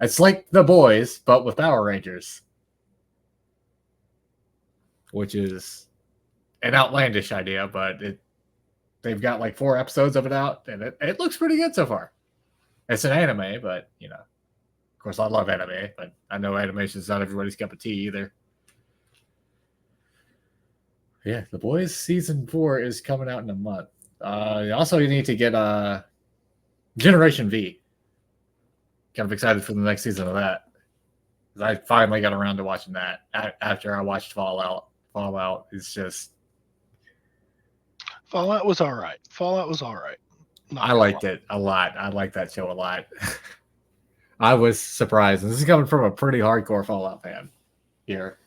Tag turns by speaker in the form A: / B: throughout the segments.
A: It's like The Boys, but with Power Rangers, which is an outlandish idea, but they've got like 4 episodes of it out, and it looks pretty good so far. It's an anime, but of course, I love anime, but I know animation is not everybody's cup of tea either. Yeah, The Boys season 4 is coming out in a month. Also, you need to get Generation V. Kind of excited for the next season of that. I finally got around to watching that after I watched Fallout. Fallout is just...
B: Fallout was all right.
A: I liked it a lot. I liked that show a lot. I was surprised. And this is coming from a pretty hardcore Fallout fan here.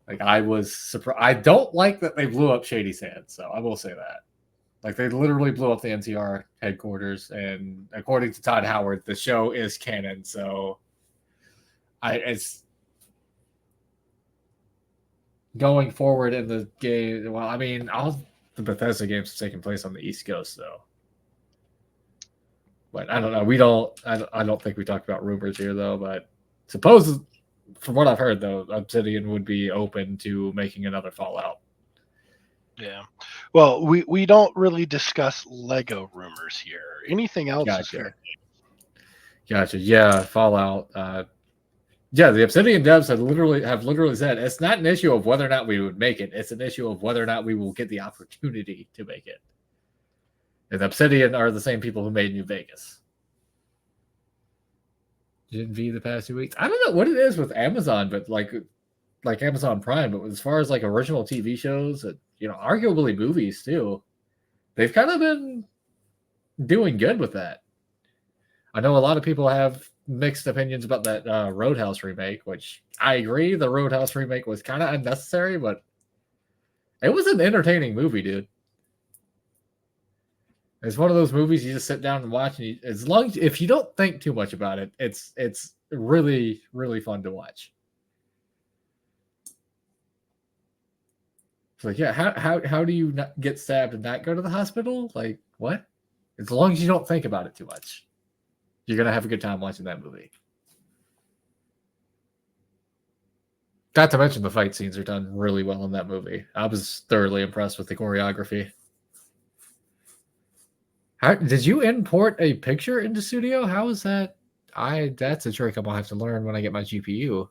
A: Like, I was surprised. I don't like that they blew up Shady Sands, so I will say that. Like, they literally blew up the NCR headquarters, and according to Todd Howard, the show is canon, so it's going forward in the game. Well, I mean, all the Bethesda games have taken place on the East Coast, though. But I don't know. I don't think we talked about rumors here, though, but suppose, from what I've heard, though, Obsidian would be open to making another Fallout.
B: Yeah. Well, we don't really discuss Lego rumors here. Anything else is fair.
A: Gotcha. Yeah, Fallout. Yeah, the Obsidian devs have literally said it's not an issue of whether or not we would make it. It's an issue of whether or not we will get the opportunity to make it. And Obsidian are the same people who made New Vegas. Gen V the past 2 weeks. I don't know what it is with Amazon, but like Amazon Prime, but as far as like original TV shows, arguably movies too, they've kind of been doing good with that. I know a lot of people have mixed opinions about that Roadhouse remake, which I agree the Roadhouse remake was kind of unnecessary, but it was an entertaining movie, dude. It's one of those movies you just sit down and watch, and if you don't think too much about it, it's really, really fun to watch. It's like, yeah, how do you not get stabbed and not go to the hospital? Like, what? As long as you don't think about it too much, you're gonna have a good time watching that movie. Not to mention the fight scenes are done really well in that movie. I was thoroughly impressed with the choreography. Did you import a picture into Studio? How is that? That's a trick I'm gonna have to learn when I get my GPU.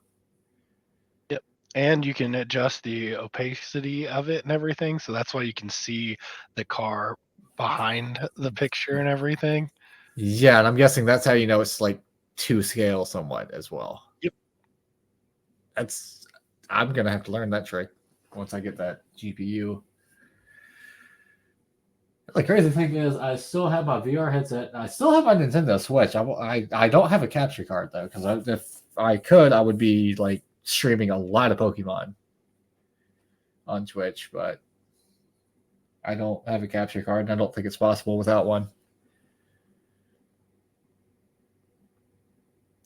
B: Yep. And you can adjust the opacity of it and everything, so that's why you can see the car behind the picture and everything.
A: Yeah, and I'm guessing that's how you know it's like to scale somewhat as well.
B: Yep.
A: I'm gonna have to learn that trick once I get that GPU. The crazy thing is, I still have my VR headset. I still have my Nintendo Switch. I don't have a capture card though, because if I could, I would be like streaming a lot of Pokemon on Twitch, but I don't have a capture card, and I don't think it's possible without one.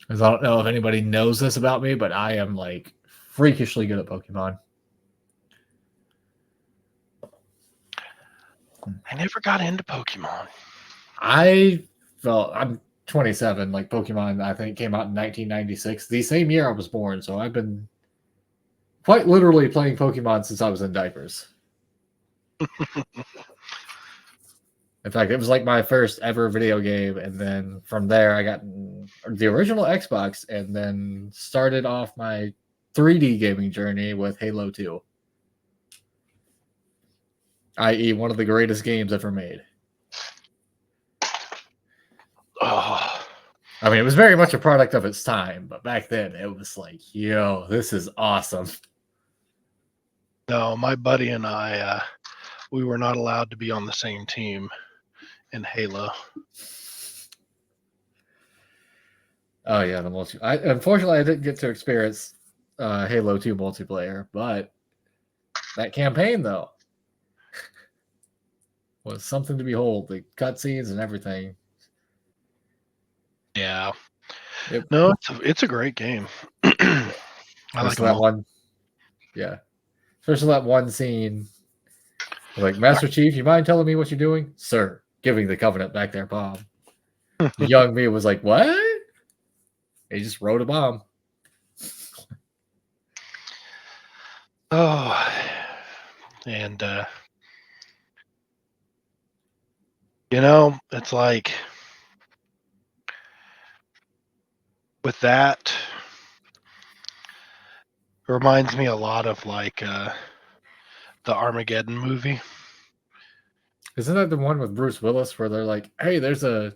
A: Because I don't know if anybody knows this about me, but I am like freakishly good at Pokemon.
B: I never got into Pokemon.
A: I'm 27. Like, Pokemon, I think, came out in 1996, the same year I was born. So I've been quite literally playing Pokemon since I was in diapers. In fact, it was like my first ever video game, and then from there I got the original Xbox, and then started off my 3D gaming journey with Halo 2. i.e. one of the greatest games ever made.
B: Oh.
A: I mean, it was very much a product of its time, but back then it was like, yo, this is awesome.
B: No, my buddy and I, we were not allowed to be on the same team in Halo.
A: Oh yeah, unfortunately I didn't get to experience Halo 2 multiplayer, but that campaign though was something to behold. The cutscenes and everything.
B: Yeah. No, it's a great game. I like
A: that one. Yeah. Especially that one scene. Like, Master Chief, you mind telling me what you're doing? Sir, giving the Covenant back their bomb. The young me was like, what? He just wrote a bomb.
B: Oh, and it's like with that, it reminds me a lot of like the Armageddon movie.
A: Isn't that the one with Bruce Willis where they're like, "Hey, there's a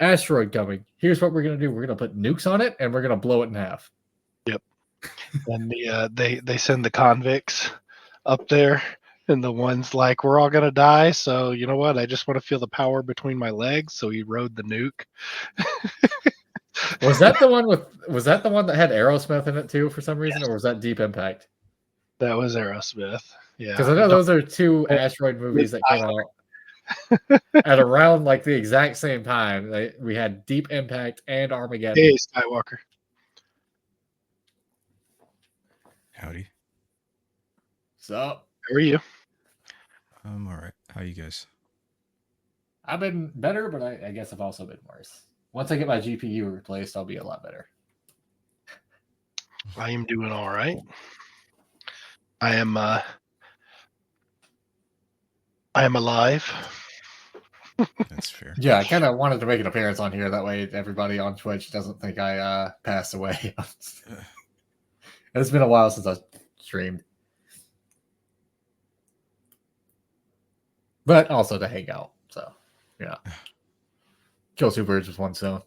A: asteroid coming. Here's what we're gonna do. We're gonna put nukes on it and we're gonna blow it in half."
B: Yep. And they send the convicts up there, and the one's like, "We're all gonna die, so you know what? I just want to feel the power between my legs." So he rode the nuke.
A: Was that the one with? Was that the one that had Aerosmith in it too for some reason, or was that Deep Impact?
B: That was Aerosmith.
A: Because
B: Yeah.
A: I know those are two asteroid movies that came out at around like the exact same time. We had Deep Impact and Armageddon.
B: Hey, Skywalker.
C: Howdy.
A: So,
B: How are you?
C: I'm all right. How you guys?
A: I've been better, but I guess I've also been worse. Once I get my GPU replaced, I'll be a lot better.
B: I am doing all right. I am alive.
C: That's fair.
A: Yeah, I kind of wanted to make an appearance on here. That way everybody on Twitch doesn't think I passed away. It's been a while since I streamed. But also to hang out. So, yeah. Kill two birds with one stone.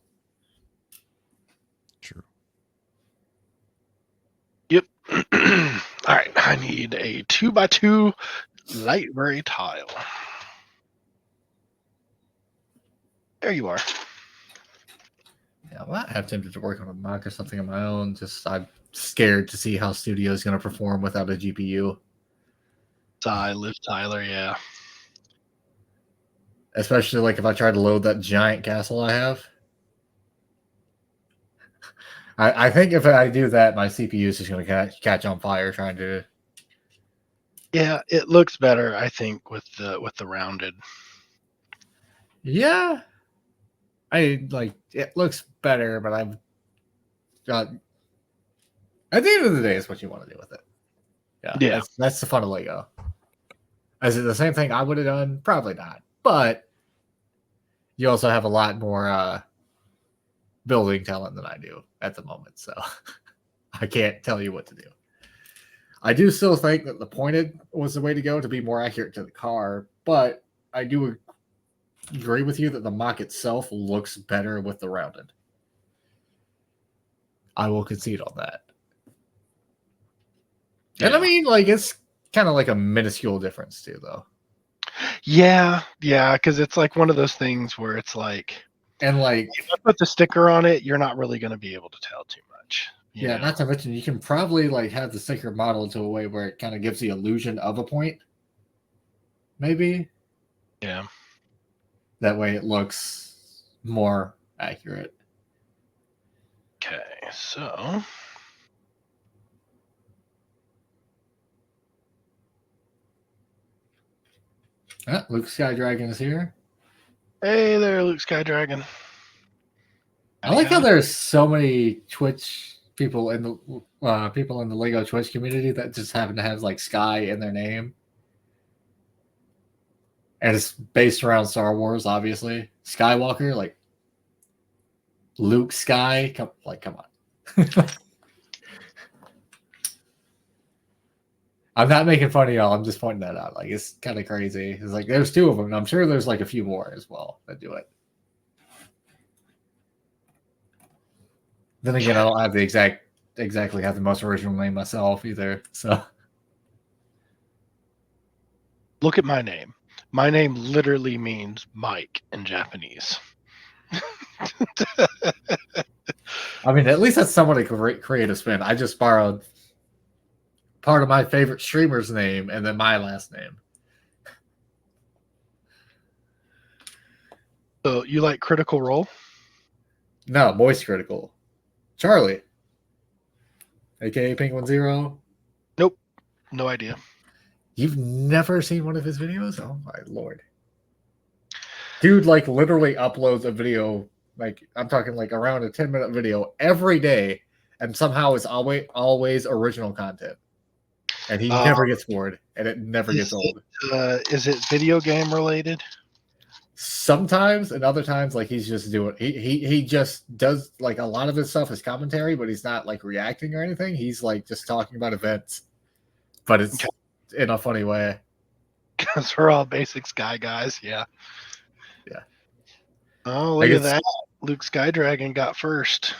C: True.
B: Yep. All right. I need a 2x2 library tile. There you are.
A: Yeah, well, I have tempted to work on a mock or something of my own. Just I'm scared to see how Studio is going to perform without a GPU.
B: Liv Tyler, yeah.
A: Especially like if I try to load that giant castle I have. I think if I do that, my CPU is just going to catch on fire trying to.
B: Yeah, it looks better, I think, with the rounded.
A: Yeah, I like it looks better, but I've got. At the end of the day, it's what you want to do with it. Yeah. That's the fun of Lego. Is it the same thing I would have done? Probably not. But you also have a lot more building talent than I do at the moment, so I can't tell you what to do. I do still think that the pointed was the way to go to be more accurate to the car, but I do agree with you that the mock itself looks better with the rounded. I will concede on that. Yeah. And I mean, like, it's kind of like a minuscule difference too, though.
B: Yeah, because it's like one of those things where it's like,
A: and like,
B: if you put the sticker on it, you're not really going to be able to tell too much.
A: Yeah, not to mention you can probably like have the sticker modeled to a way where it kind of gives the illusion of a point. Maybe.
B: Yeah.
A: That way it looks more accurate.
B: Okay, so
A: Luke Skydragon is here.
B: Hey there, Luke Skydragon.
A: I like how there's so many Twitch people in the Lego Twitch community that just happen to have like Sky in their name, and it's based around Star Wars, obviously. Skywalker, like Luke Sky, come on. I'm not making fun of y'all. I'm just pointing that out. Like, it's kind of crazy. It's like there's two of them, and I'm sure there's like a few more as well that do it. Then again, I don't have the exactly have the most original name myself either. So
B: look at my name. My name literally means Mike in Japanese.
A: I mean, at least that's somewhat a creative spin. I just borrowed part of my favorite streamer's name and then my last name.
B: So you like Critical Role?
A: No, Moist Critical. Charlie, aka Penguin Zero.
B: Nope, no idea.
A: You've never seen one of his videos? Oh my lord. Dude, like, literally uploads a video Like I'm talking like around a 10-minute video every day, and somehow it's always original content. And he never gets bored, and it never gets old.
B: Is it video game related?
A: Sometimes, and other times, like he's just doing. He just does like a lot of his stuff is commentary, but he's not like reacting or anything. He's like just talking about events, but it's in a funny way.
B: Because we're all basic Sky guys. Yeah.
A: Yeah.
B: Oh, look at that! Luke Skydragon got first.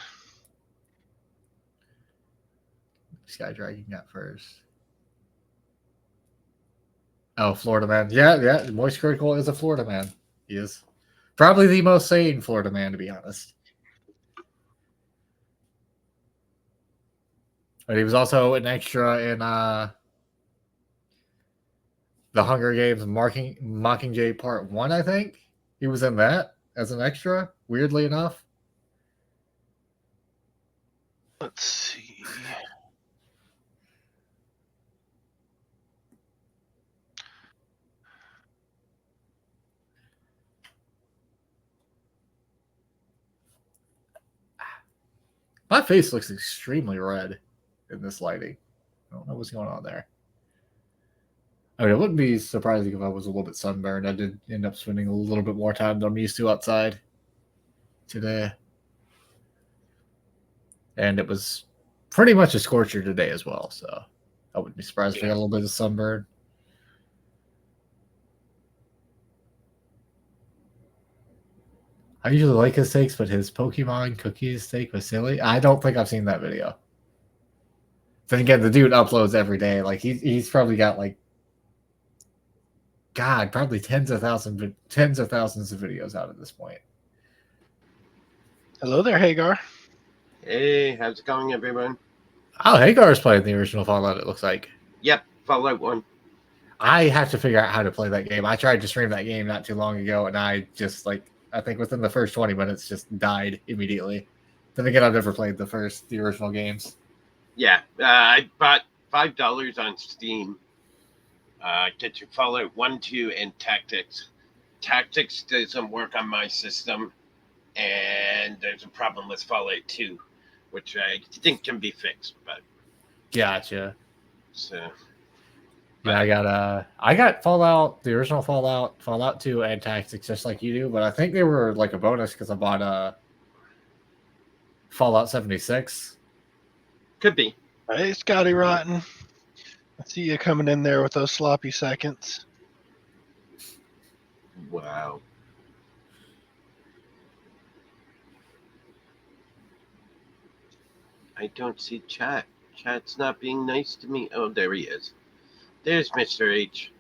A: Skydragon got first. Oh, Florida man. Yeah. Moist Critical is a Florida man. He is probably the most sane Florida man, to be honest. But he was also an extra in the Hunger Games Mockingjay Part 1, I think. He was in that as an extra, weirdly enough.
B: Let's see.
A: My face looks extremely red in this lighting. I don't know what's going on there. I mean, it wouldn't be surprising if I was a little bit sunburned. I did end up spending a little bit more time than I'm used to outside today. And it was pretty much a scorcher today as well, so I wouldn't be surprised if I got a little bit of sunburn. I usually like his takes, but his Pokemon cookies take was silly. I don't think I've seen that video. Then again, the dude uploads every day. Like he's probably got like, God, probably tens of thousands of videos out at this point.
B: Hello there, Hagar.
D: Hey, how's it going, everyone?
A: Oh, Hagar's playing the original Fallout, it looks like.
D: Yep, Fallout 1.
A: I have to figure out how to play that game. I tried to stream that game not too long ago, and I just, like, I think within the first 20 minutes just died immediately. Then again, I've never played the original games.
D: Yeah, I bought $5 on Steam. Get your Fallout 1, 2, and Tactics. Tactics doesn't work on my system, and there's a problem with Fallout 2, which I think can be fixed. But
A: Gotcha.
D: So
A: yeah, I got Fallout, the original Fallout, Fallout 2, and Tactics just like you do, but I think they were like a bonus because I bought Fallout 76.
D: could be.
B: Hey, Scotty Rotten. I see you coming in there with those sloppy seconds.
D: Wow. I don't see chat. Chat's not being nice to me. Oh, there he is. There's Mr. H.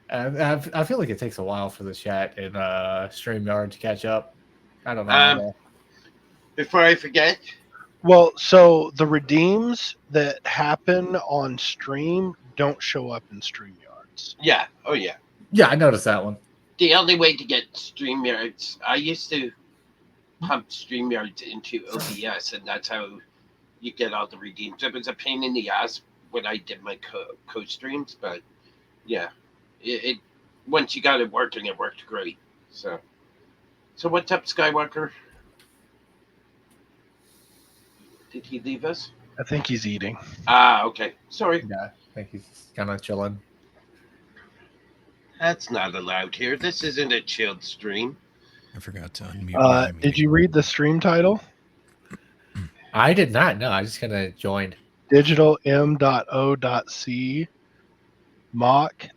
A: I feel like it takes a while for the chat in StreamYard to catch up. I don't know.
D: Before I forget.
B: Well, so the redeems that happen on stream don't show up in StreamYards.
D: Yeah. Oh, yeah.
A: Yeah, I noticed that one.
D: The only way to get StreamYards, I used to pump StreamYards into OBS, and that's how you get all the redeems. It was a pain in the ass when I did my co-streams, but yeah, it once you got it working, it worked great. So what's up, Skywalker? Did he leave us?
B: I think he's eating.
D: Ah, okay. Sorry.
A: Yeah, I think he's kind of chilling.
D: That's not allowed here. This isn't a chilled stream.
C: I forgot to unmute.
B: Did you read the stream title?
A: I did not. No, I just kind of joined.
B: Digital M.O.C. mock.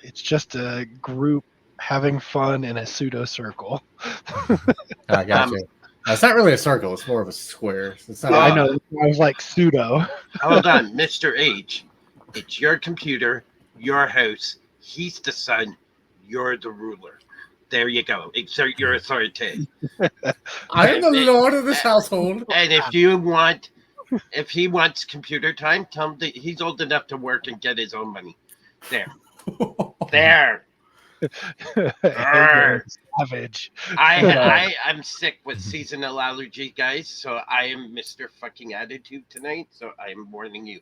B: It's just a group having fun in a pseudo circle.
A: I got you. It's not really a circle. It's more of a square. It's not.
B: I know. I was like pseudo.
D: Hold on, Mr. H. It's your computer, your house. He's the son. You're the ruler. There you go. Exert your authority.
A: I am the lord of this household.
D: And if he wants computer time, tell him that he's old enough to work and get his own money. There. There.
B: Savage.
D: I'm sick with seasonal allergy, guys. So I am Mr. Fucking Attitude tonight. So I'm warning you.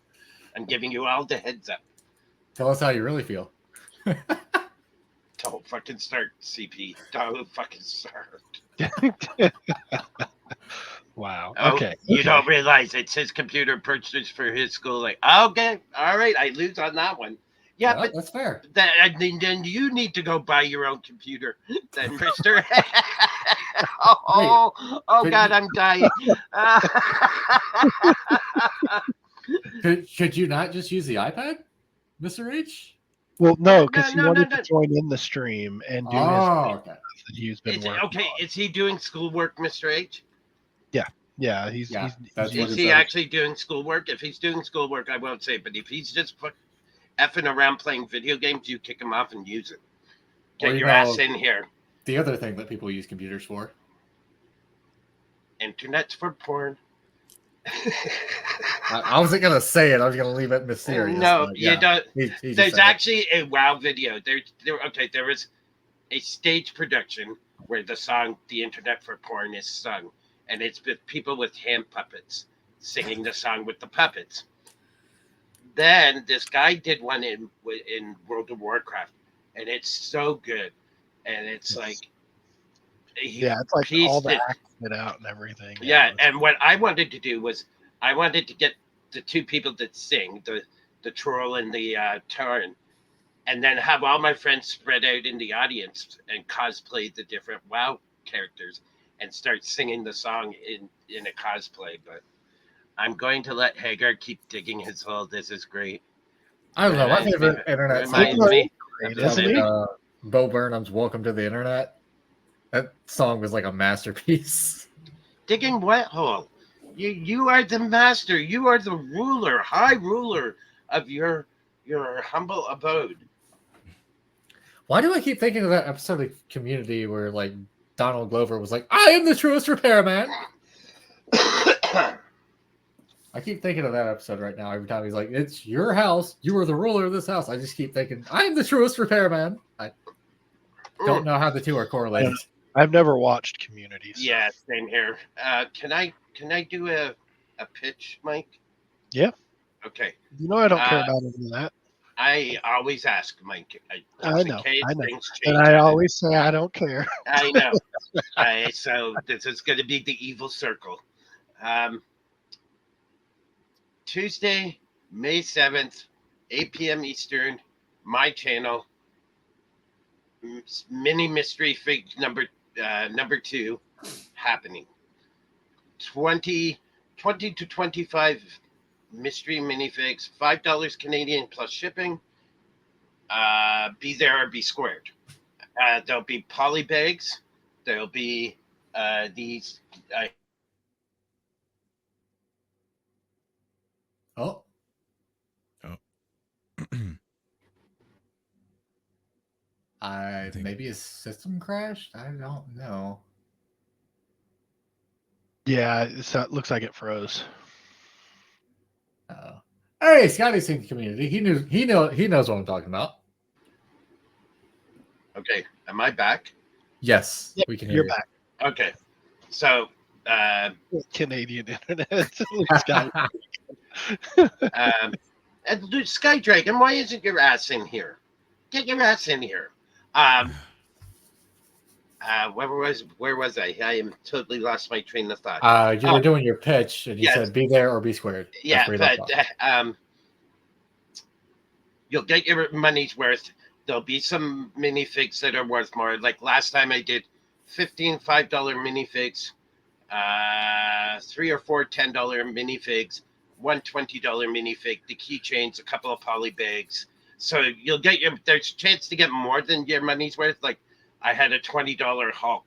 D: I'm giving you all the heads up.
A: Tell us how you really feel.
D: Don't fucking start, CP. Don't fucking start.
B: Wow.
D: Oh,
B: Okay.
D: you
B: okay.
D: don't realize it's his computer purchased for his school. Like, okay, all right, I lose on that one. Yeah,
A: Well,
D: but
A: that's fair.
D: then you need to go buy your own computer, then, Mister. oh, oh
A: Could
D: God,
A: you,
D: I'm dying.
A: could you not just use the iPad, Mr. H?
B: Well,
D: no,
B: no,
D: no,
B: because he
D: no, no,
B: wanted to
D: no.
B: join in the stream and do his
A: Oh, okay.
B: that he's been
D: It's
B: working
D: okay.
B: on.
D: Is he doing schoolwork, Mr. H?
B: Yeah, he's
A: Yeah,
B: he's
A: that's
B: he's
A: what
D: Is
A: it
D: he
A: said.
D: actually doing schoolwork? If he's doing schoolwork, I won't say. But if he's just effing around playing video games, you kick him off and use it.
A: Or
D: Get
A: you
D: your ass
A: know,
D: in here.
A: the other thing that people use computers for.
D: Internet's for porn.
A: I wasn't gonna say it. I was gonna leave it mysterious.
D: No,
A: But
D: you
A: yeah,
D: don't.
A: he just
D: There's
A: said it.
D: actually a WoW video. There was a stage production where the song "The Internet for Porn" is sung, and it's with people with hand puppets singing the song with the puppets. Then this guy did one in World of Warcraft, and it's so good, and it's like he
B: yeah, it's like all
D: pieced
B: the
D: it.
B: acting it out and everything.
D: Yeah, and what I wanted to do was I wanted to get the two people that sing, the troll and the Tarn, and then have all my friends spread out in the audience and cosplay the different WoW characters and start singing the song in a cosplay. But I'm going to let Hagar keep digging his hole. This is great.
A: I don't know. My
D: Reminds
A: favorite
D: me,
A: internet song
D: reminds
A: was
D: me
B: Great,
D: of
B: isn't
A: like,
B: he?
A: Bo Burnham's "Welcome to the Internet." That song was like a masterpiece.
D: digging wet hole. You are the master. You are the ruler, high ruler of your humble abode.
A: Why do I keep thinking of that episode of Community where like Donald Glover was like, "I am the truest repairman"? I keep thinking of that episode right now. Every time he's like, "It's your house. You are the ruler of this house." I just keep thinking, "I am the truest repairman." I don't know how the two are correlated.
B: I've never watched Community. So.
D: Yeah, same here. Can I do a pitch, Mike?
B: Yeah.
D: Okay.
B: You know I don't care about any of that.
D: I always ask Mike.
B: I know.
D: Things change.
B: And I always say I don't care.
D: I know. So this is going to be the evil circle. Tuesday, May 7th, 8 p.m. Eastern, my channel. Mini mystery fig number 2 happening. 20 to 25 mystery minifigs, $5 Canadian plus shipping. Be there or be squared. There'll be poly bags. There'll be these.
A: Oh,
C: I think-
A: maybe his system crashed. I don't know.
B: Yeah, it looks like it froze.
A: Hey, Scotty's in Community. He knows what I'm talking about.
D: Okay, am I back?
A: Yes,
B: Yep,
A: we can hear
B: you're
A: you.
B: back.
D: Okay, so
B: Canadian internet. Sky.
D: and Sky Dragon, why isn't your ass in here? Get your ass in here. Where was I? I am totally lost my train of thought.
A: You were doing your pitch, and you
D: yes.
A: said, "Be there or be squared."
D: Yeah,
A: That's where you left off.
D: you'll get your money's worth. There'll be some minifigs that are worth more. Like last time I did 15 $5 minifigs, 3 or 4 $10 minifigs, one $20 minifig, the keychains, a couple of poly bags. So you'll get there's a chance to get more than your money's worth. Like I had a $20 Hulk,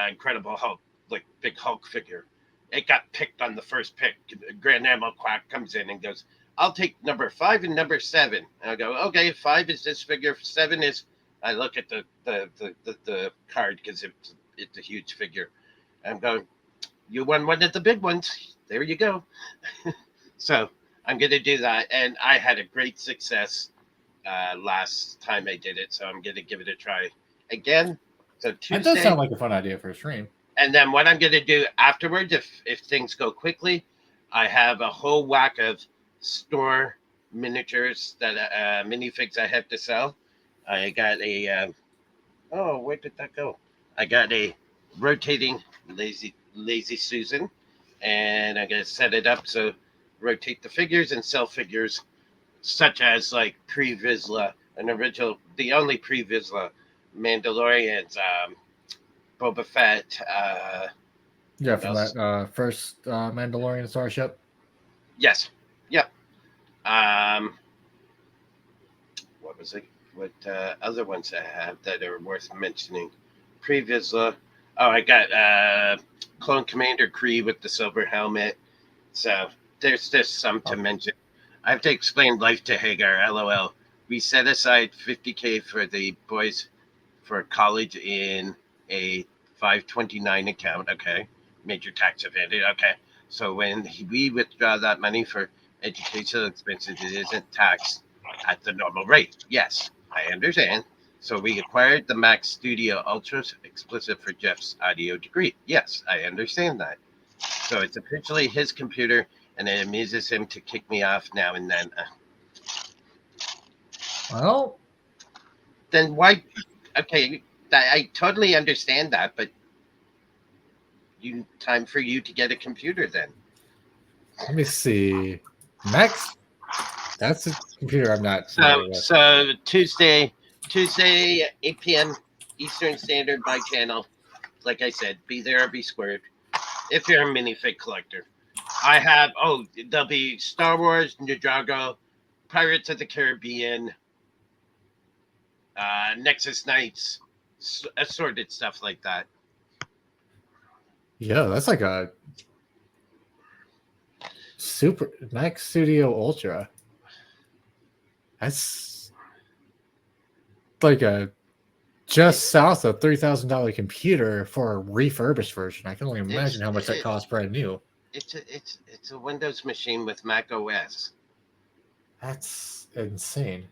D: Incredible Hulk, like big Hulk figure. It got picked on the first pick. Grand Admiral Quack comes in and goes, "I'll take number 5 and number 7." And I go, "Okay, 5 is this figure, 7 is." I look at the card because it's a huge figure. I'm going, "You won one of the big ones. There you go." So I'm going to do that, and I had a great success last time I did it, so I'm going to give it a try again. So Tuesday.
A: That does sound like a fun idea for a stream.
D: And then what I'm going to do afterwards, if things go quickly, I have a whole whack of store miniatures that minifigs I have to sell. I got a where did that go? I got a rotating lazy Susan, and I'm gonna set it up so rotate the figures and sell figures such as like pre-Vizsla, an original, the only pre-Vizsla Mandalorians, Boba Fett.
A: Yeah,
D: What
A: from
D: else?
A: that first Mandalorian starship.
D: Yes. Yep. Um, what was it? What other ones I have that are worth mentioning? Pre-Vizsla. Oh, I got Clone Commander Kree with the silver helmet. So there's just some to mention. I have to explain life to Hagar. LOL. We set aside 50K for the boys for college in a 529 account. Okay, major tax advantage. Okay, so when we withdraw that money for educational expenses, it isn't taxed at the normal rate. Yes, I understand. So we acquired the Mac Studio Ultra explicit for Jeff's audio degree. Yes, I understand that. So it's officially his computer, and it amuses him to kick me off now and then.
A: Well,
D: Then why? Okay, I totally understand that, but time for you to get a computer then.
A: let me see. Max, that's a computer I'm not
D: So
A: familiar with.
D: so Tuesday 8 p.m. Eastern Standard by channel. Like I said, be there or be squared. If you're a minifig collector, I have. There'll be Star Wars, Ninjago, Pirates of the Caribbean, Nexus Knights, assorted stuff like that.
A: Yeah, that's like a super Mac Studio Ultra. That's like a just south of $3,000 computer for a refurbished version. I can only imagine how much that costs brand new.
D: It's a Windows machine with Mac OS.
A: That's insane.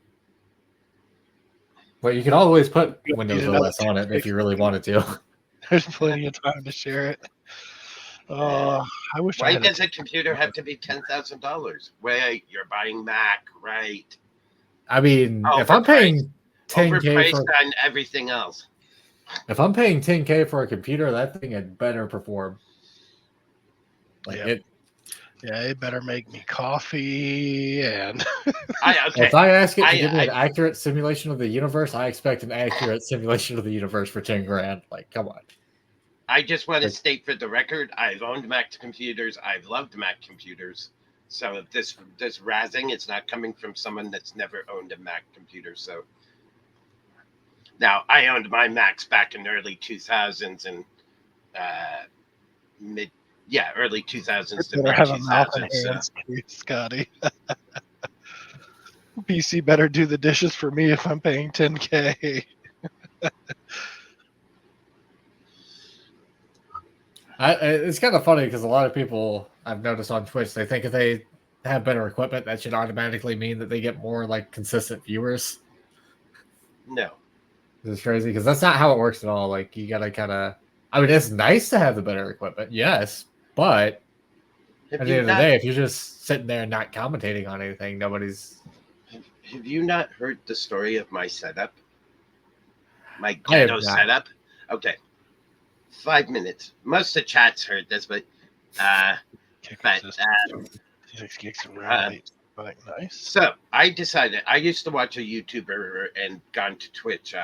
A: But you can always put
B: You don't need
A: Windows
B: another
A: OS on it if
B: 10K.
A: you really wanted to.
B: There's plenty of time to share it. I wish I
D: Why
B: had a
D: does a computer have to be $10,000? Wait, you're buying Mac, right?
A: I mean, if I'm
D: Overpriced.
A: paying 10K
D: Overpriced
A: for
D: on everything else.
A: if I'm paying 10K for a computer, that thing had better perform. Like
B: Yep.
A: it.
B: Yeah, it better make me coffee and
D: Okay.
A: If I ask it to give me an
D: I
A: accurate simulation of the universe, I expect an accurate simulation of the universe for 10 grand. Like, come on.
D: I just want to
A: Like,
D: state for the record, I've owned Mac computers. I've loved Mac computers. So if this razzing, it's not coming from someone that's never owned a Mac computer. So now I owned my Macs back in the early 2000s and mid, early 2000s to
B: better
D: mid
B: have a mouth and
D: 2000s.
B: hands, Scotty. PC better do the dishes for me if I'm paying 10K.
A: It's kind of funny because a lot of people I've noticed on Twitch, they think if they have better equipment, that should automatically mean that they get more like consistent viewers.
D: No.
A: It's crazy because that's not how it works at all. Like, you gotta kind of. I mean, it's nice to have the better equipment, yes, but at the end of the day, if you're just sitting there and not commentating on anything, nobody's.
D: Have you not heard the story of my setup? My ghetto setup? Okay. 5 minutes. Most of the chat's heard this, but
B: Nice.
D: So I decided I used to watch a YouTuber and gone to Twitch.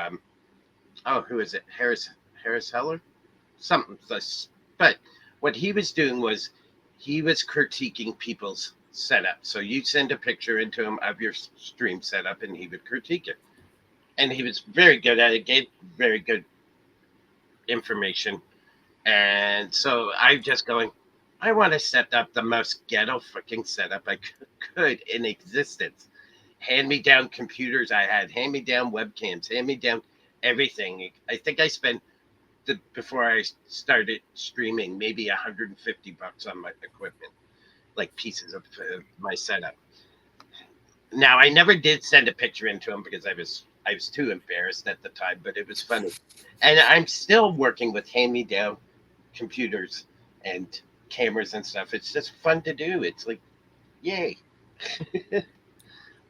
D: Who is it? Harris Heller? Something. But what he was doing was he was critiquing people's setup. So you send a picture into him of your stream setup, and he would critique it. And he was very good at it. Gave very good information. And so I'm just going, I want to set up the most ghetto freaking setup I could in existence. Hand me down computers I had, hand me down webcams, hand me down everything. I think I spent before I started streaming maybe $150 on my equipment, like pieces of my setup. Now I never did send a picture into him because I was too embarrassed at the time, but it was funny. And I'm still working with hand me down computers and cameras and stuff. It's just fun to do. It's like, yay.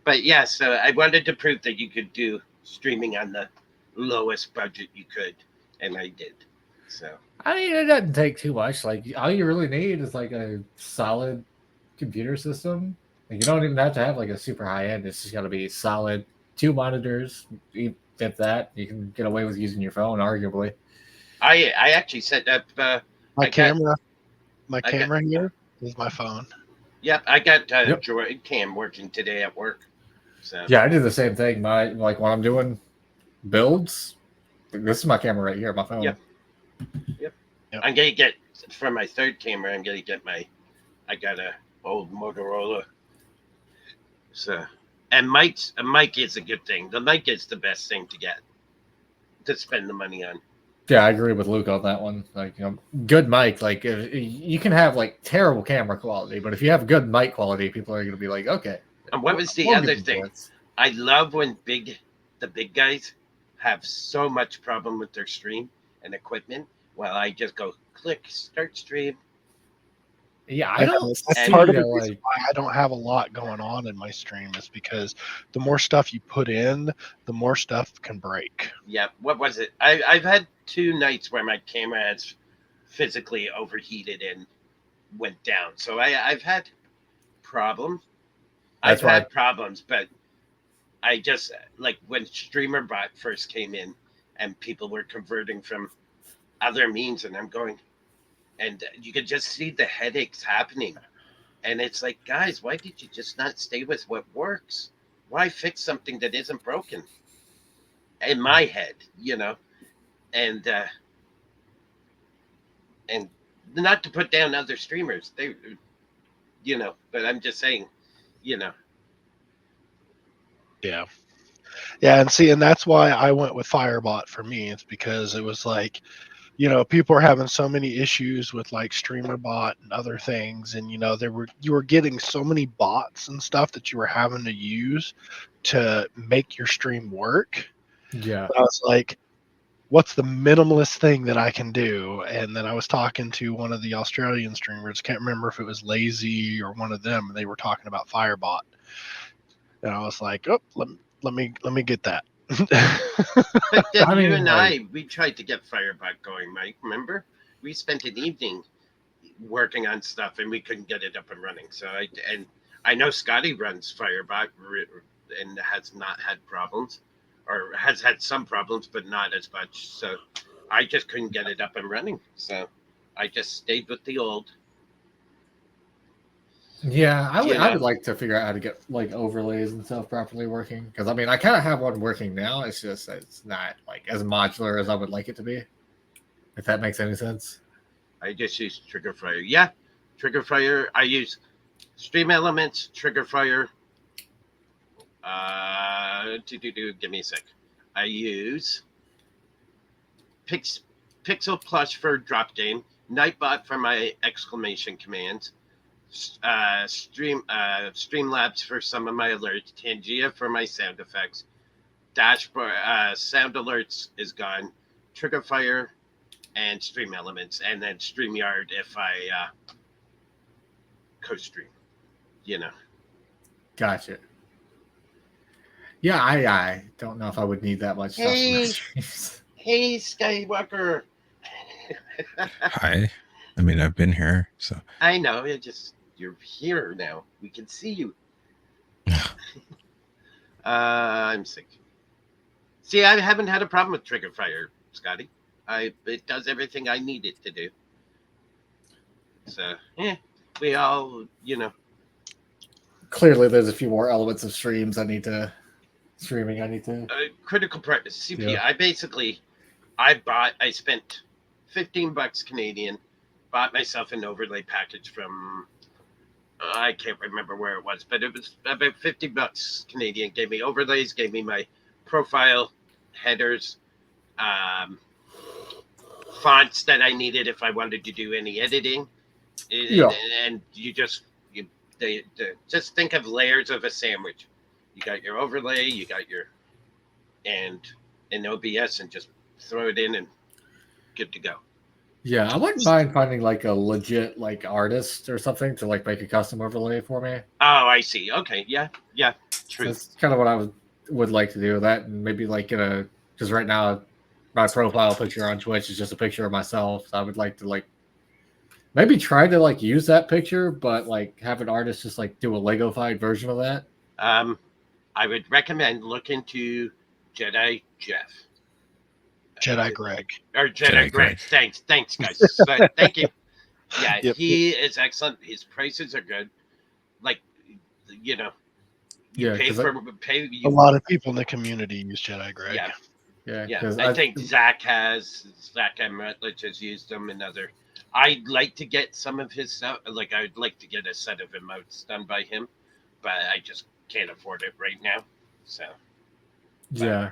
D: But yeah, so I wanted to prove that you could do streaming on the lowest budget you could, and I did. So
A: I mean, it doesn't take too much. Like, all you really need is like a solid computer system. Like, you don't even have to have like a super high end. It's just got to be solid. 2 monitors. If that, you can get away with using your phone, arguably.
D: I actually set up.
B: My
D: I got-
B: camera, my
D: I got-
B: camera here is my phone.
D: Yep, I got
A: Yep.
D: Droid Cam working today at work. So
A: Yeah, I do the same thing. Like when I'm doing builds, this is my camera right here, my phone.
D: Yep. I'm gonna get for my third camera. I'm gonna get I got a old Motorola. So, and a mic is a good thing. The mic is the best thing to get to spend the money on.
A: Yeah, I agree with Luke on that one. Like, good mic. Like, you can have like terrible camera quality, but if you have good mic quality, people are going to be like, okay.
D: And what was the
A: we'll
D: other
A: give
D: thing?
A: them this.
D: I love when the big guys have so much problem with their stream and equipment. Well, I just go click start stream.
A: Yeah, I don't.
B: That's
A: see
B: part of
A: the,
B: the reason
A: like.
B: why I don't have a lot going on in my stream is because the more stuff you put in, the more stuff can break.
D: Yeah, what was it? I've had 2 nights where my camera has physically overheated and went down. So I've had problems.
A: That's
D: I've
A: why-
D: had problems, but I just like when StreamerBot first came in and people were converting from other means, and I'm going, and you could just see the headaches happening. And it's like, guys, why did you just not stay with what works? Why fix something that isn't broken? In my head, and not to put down other streamers, but I'm just saying,
B: Yeah. Yeah, and that's why I went with Firebot for me. It's because it was like, people are having so many issues with like StreamerBot and other things, and you were getting so many bots and stuff that you were having to use to make your stream work.
A: Yeah.
B: But I was like, what's the minimalist thing that I can do? And then I was talking to one of the Australian streamers, can't remember if it was Lazy or one of them, and they were talking about Firebot. And I was like, oh, let me get that.
D: But then
A: I mean,
D: we tried to get Firebot going, Mike. Remember, we spent an evening working on stuff and we couldn't get it up and running. So I know Scotty runs Firebot and has not had problems, or has had some problems, but not as much. So I just couldn't get it up and running. So I just stayed with the old.
A: Yeah, I would like to figure out how to get like overlays and stuff properly working, because I mean I kind of have one working now. It's just it's not like as modular as I would like it to be. If that makes any sense.
D: I just use Triggerfire. Yeah, Triggerfire. I use Stream Elements, Triggerfire. Give me a sec. I use Pixel Plus for drop game, Nightbot for my exclamation commands, Streamlabs for some of my alerts, Tangia for my sound effects, Dashboard sound alerts is gone, Triggerfire, and Stream Elements, and then StreamYard if I co-stream.
A: Gotcha. Yeah, I don't know if I would need that much stuff for my streams.
D: Hey, Skywalker.
E: Hi. I mean, I've been here, so.
D: I know. You're here now. We can see you. I'm sick. See, I haven't had a problem with Triggerfire, Scotty. It does everything I need it to do. So, we all,
A: Clearly, there's a few more elements of streams I need to.
D: critical CPU.
A: Yeah.
D: I spent $15 Canadian, bought myself an overlay package from, I can't remember where it was, but it was about $50 Canadian. Gave me overlays, gave me my profile, headers, fonts that I needed if I wanted to do any editing.
A: Yeah.
D: And you just think of layers of a sandwich. You got your overlay, you got your and OBS, and just throw it in and good to go.
A: Yeah, I wouldn't mind finding like a legit like artist or something to like make a custom overlay for me.
D: Oh, I see. Okay, yeah, true.
A: That's kind of what I would like to do. That, and maybe like because right now my profile picture on Twitch is just a picture of myself. So I would like to like maybe try to like use that picture, but like have an artist just like do a Lego-fied version of that.
D: I would recommend look into Jedi Jeff.
B: Jedi Greg.
D: Or Jedi,
E: Jedi
D: Greg.
E: Greg.
D: Thanks, guys. So, thank you. Yeah,
B: Yep.
D: he is excellent. His prices are good. Like, you know, you
A: Yeah,
D: pay
A: 'cause
D: for
B: A lot of people in the community use Jedi Greg.
D: Yeah,
A: yeah,
D: yeah.
A: 'cause
D: I think Zach M. Rutledge has used them, and other. I'd like to get some of his stuff. Like, I'd like to get a set of emotes done by him, but I just can't afford it right now. So,
A: yeah.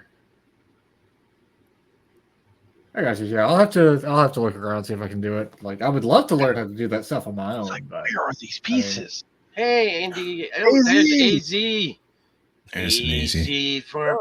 A: I got you. Yeah, I'll have to look around see if I can do it. Like, I would love to learn how to do that stuff on my own.
B: It's like,
A: But
B: where are these pieces?
D: hey, Andy. Oh, there's AZ.
E: There's an easy.
D: AZ for